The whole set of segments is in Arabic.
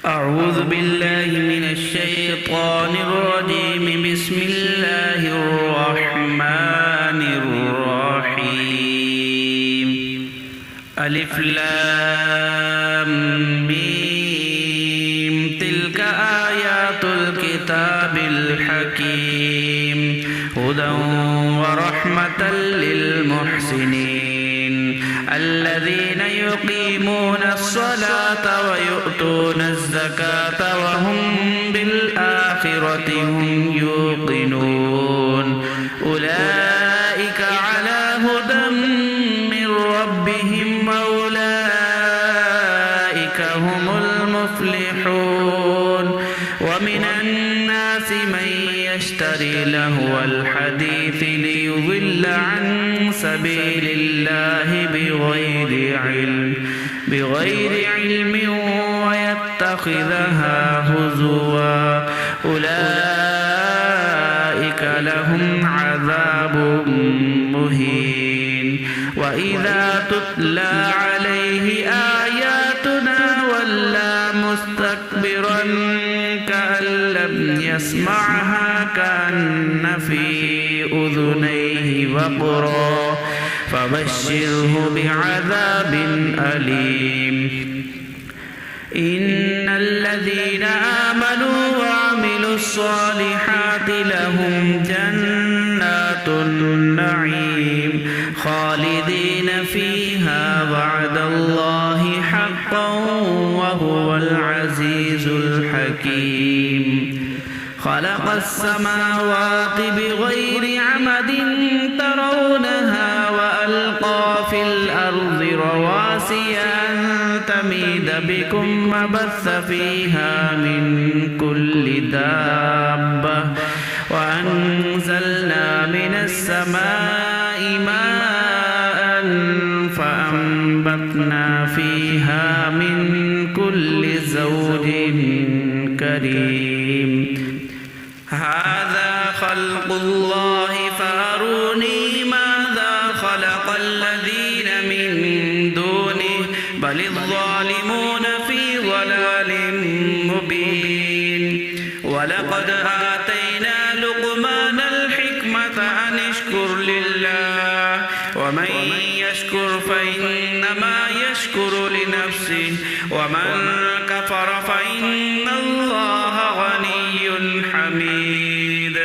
أعوذ بالله من الشيطان الرجيم. بسم الله الرحمن الرحيم. ألف لام ميم. تلك آيات الكتاب الحكيم هدى ورحمة للمحسنين الذين يقيمون الصلاة ويؤتون الزكاة وهم بالآخرة هم يوقنون أولئك على هدى من ربهم وأولئك هم المفلحون. ومن الناس من يشتري لهو الحديث ليضل عن سبيل الله بغير علم ويتخذها هزوا أولئك لهم عذاب مهين. وإذا تتلى عليه آياتنا ولى مستكبرا كأن لم يسمعها كأن في أذنيه وقرا فبشره بعذاب أليم. إن الذين آمنوا وعملوا الصالحات لهم جنات النعيم خالدين فيها وعد الله حقا وهو العزيز الحكيم. خلق السماوات بغير عمد ترونها وألقى في الأرض رواسي أن تميد بكم وبث فيها من كل دابة وأنزلنا من السماء ماء فأنبتنا فيها من كل زوج كريم. هذا خلق الله فأروني ماذا خلق الذين من دونه بل الظالمون في ضلال مبين. ولقد آتينا لقمان الحكمة أن اشكر لله ومن يشكر فإنما يشكر لنفسه ومن كفر فإن الله غني حميد.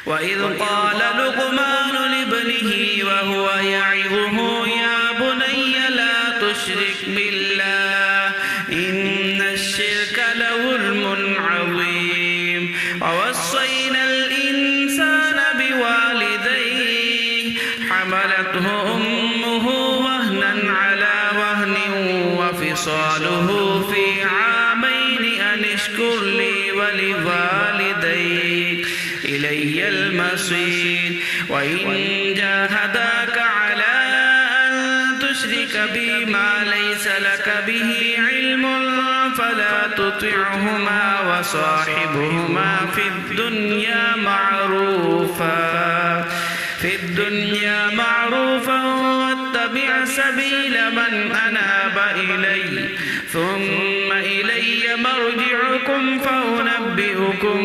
وإذ قال لقمان لابنه وهو يعظه يا بني لا تشرك بالله إن الشرك لظلم عظيم. ووصينا الإنسان بوالديه حملته أمه وهنا على وهن وفصاله في عامين أن اشكر لي ولوالديك إلي المصير. وإن جاهداك على أن تشرك بي ما ليس لك به علم فلا تطعهما وصاحبهما في الدنيا معروفا واتبع سبيل من أناب إلي ثم إلي مرجعكم فأنبئكم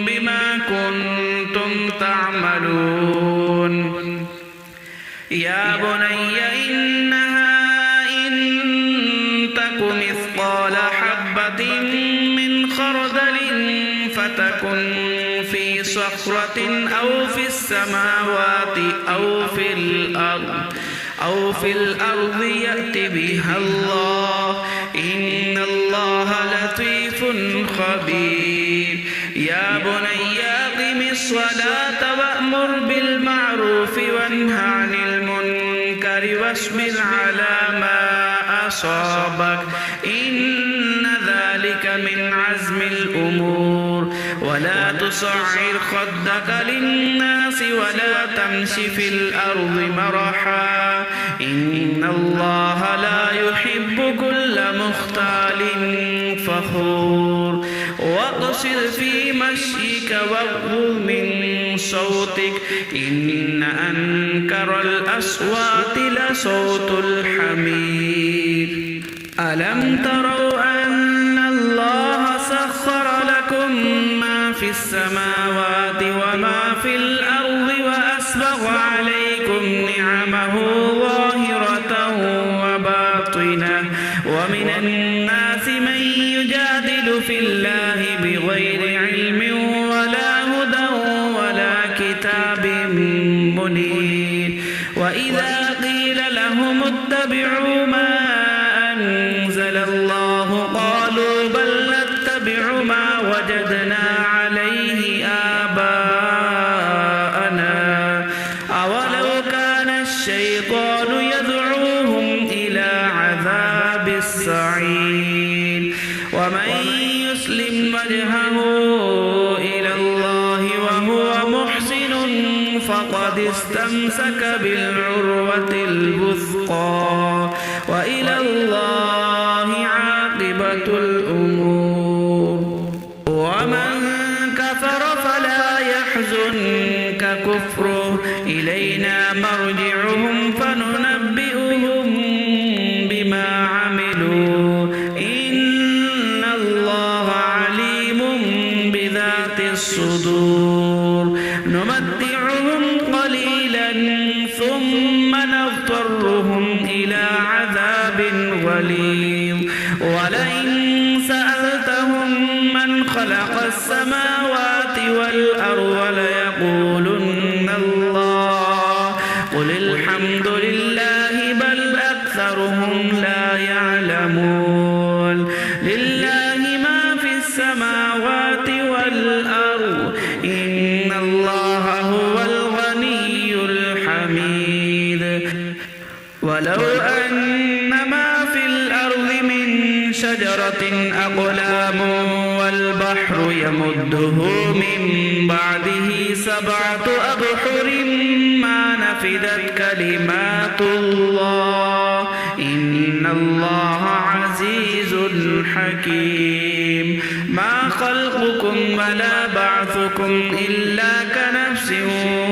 بما كنتم تعملون. يا بني إنها إن تك مثقال حبة من خردل فتكن في صخرة أو في السماوات أو في الأرض يأت بها الله إن الله لطيف خبير. يا بني أقم الصلاة وأمر بالمعروف وانه عن المنكر واصبر على ما أصابك إن ذلك من عزم الأمور. ولا تصعر خدك للناس ولا تمش في الأرض مرحا إن الله لا يحب كل مختال فخور. واقصر في مشيك واغضض من صوتك إن أنكر الأصوات لصوت الحمير. ألم تروا أن في السماوات وما في الأرض وأسبغ عليكم نعمه ظاهرة وباطنة ومن الناس من يجادل في الله بغير علم ولا هدى ولا كتاب منير وإذا قيل لهم اتبعوا ما أنزل الله قالوا بل نتبع ما وجدنا عليه آباءنا أولو كان الشيطان يدعوهم إلى عذاب السعير ومن يسلم وجهه إلى الله وهو محسن فقد استمسك بالعروة الوثقى وإلى الله عاقبة الأمور ومن كفر فلا يحزنك كفره إلينا مرجعهم فننبئهم بما عملوا إن الله عليم بذات الصدور نمتعهم قليلا ثم نضطرهم إلى عذاب غليظ ولئن سألتهم من خلق السماوات والأرض ليقولن الله قل الحمد لله بل أكثرهم لا يعلمون لله ما في السماوات والأرض إن الله هو الغني الحميد ولو أن ما في الأرض من شجرة أقلام والبحر يمده من بعده 7 أبحر ما نفدت كلمات الله إن الله عزيز حكيم ما خلقكم ولا بعثكم إلا كنفس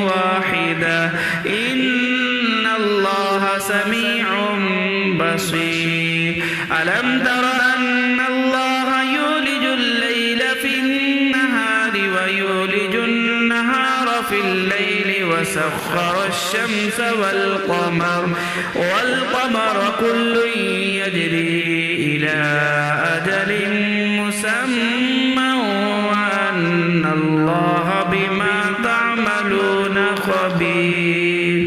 واحدة إن الله سميع بصير ألم تر أن الله يولج الليل في النهار ويولج النهار في الليل وسخر الشمس والقمر كل يجري إلى أجل مسمى وأن الله بما تعملون خبير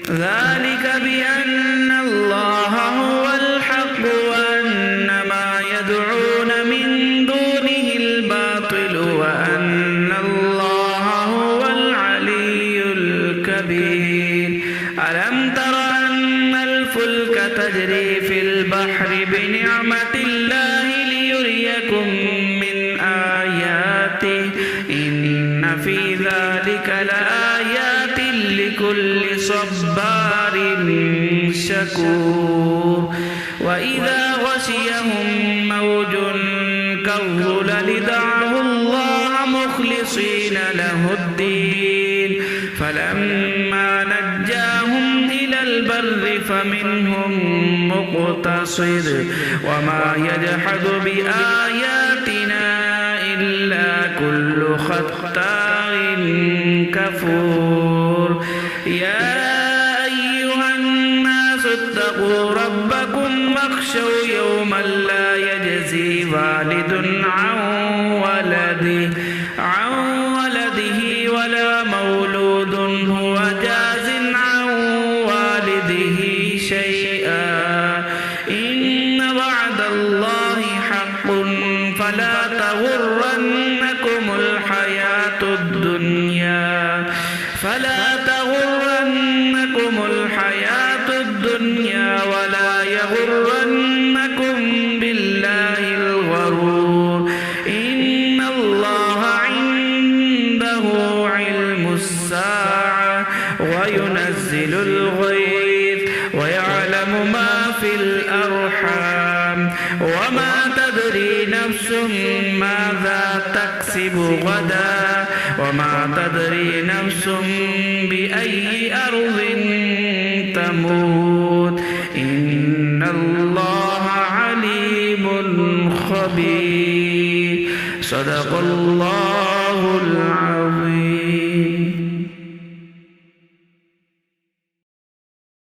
ذلك بأن الله هو الحق وأن ما يدعون من دونه الباطل وأن الله هو العلي الكبير ألم تر أن الفلك تجري في البحر بنعمة الله ليريكم من آياته إن في ذلك لآيات لكل صبار شكور وإذا غشيهم موج كالظلل دعوا الله مخلصين له الدين فلما نجاهم إلى البر فمنهم مقتصد وما يجحد بآياتنا إلا كل ختار كفور يا أيها الناس اتقوا ربكم واخشوا يوما لا يجزي والد عن ولده ولا مولود هو جاز عن والده شيئا إن وعد الله حق فلا تغرنكم الحياة الدنيا ولا يغرنكم بالله الغرور إن الله عنده علم الساعة وينزل الغيث ويعلم ما في الأرحام وما تدري نفس ماذا تكسب غدا وما تدري نفس بأي أرض تموت إن الله عليم خبير صدق الله الله العظيم.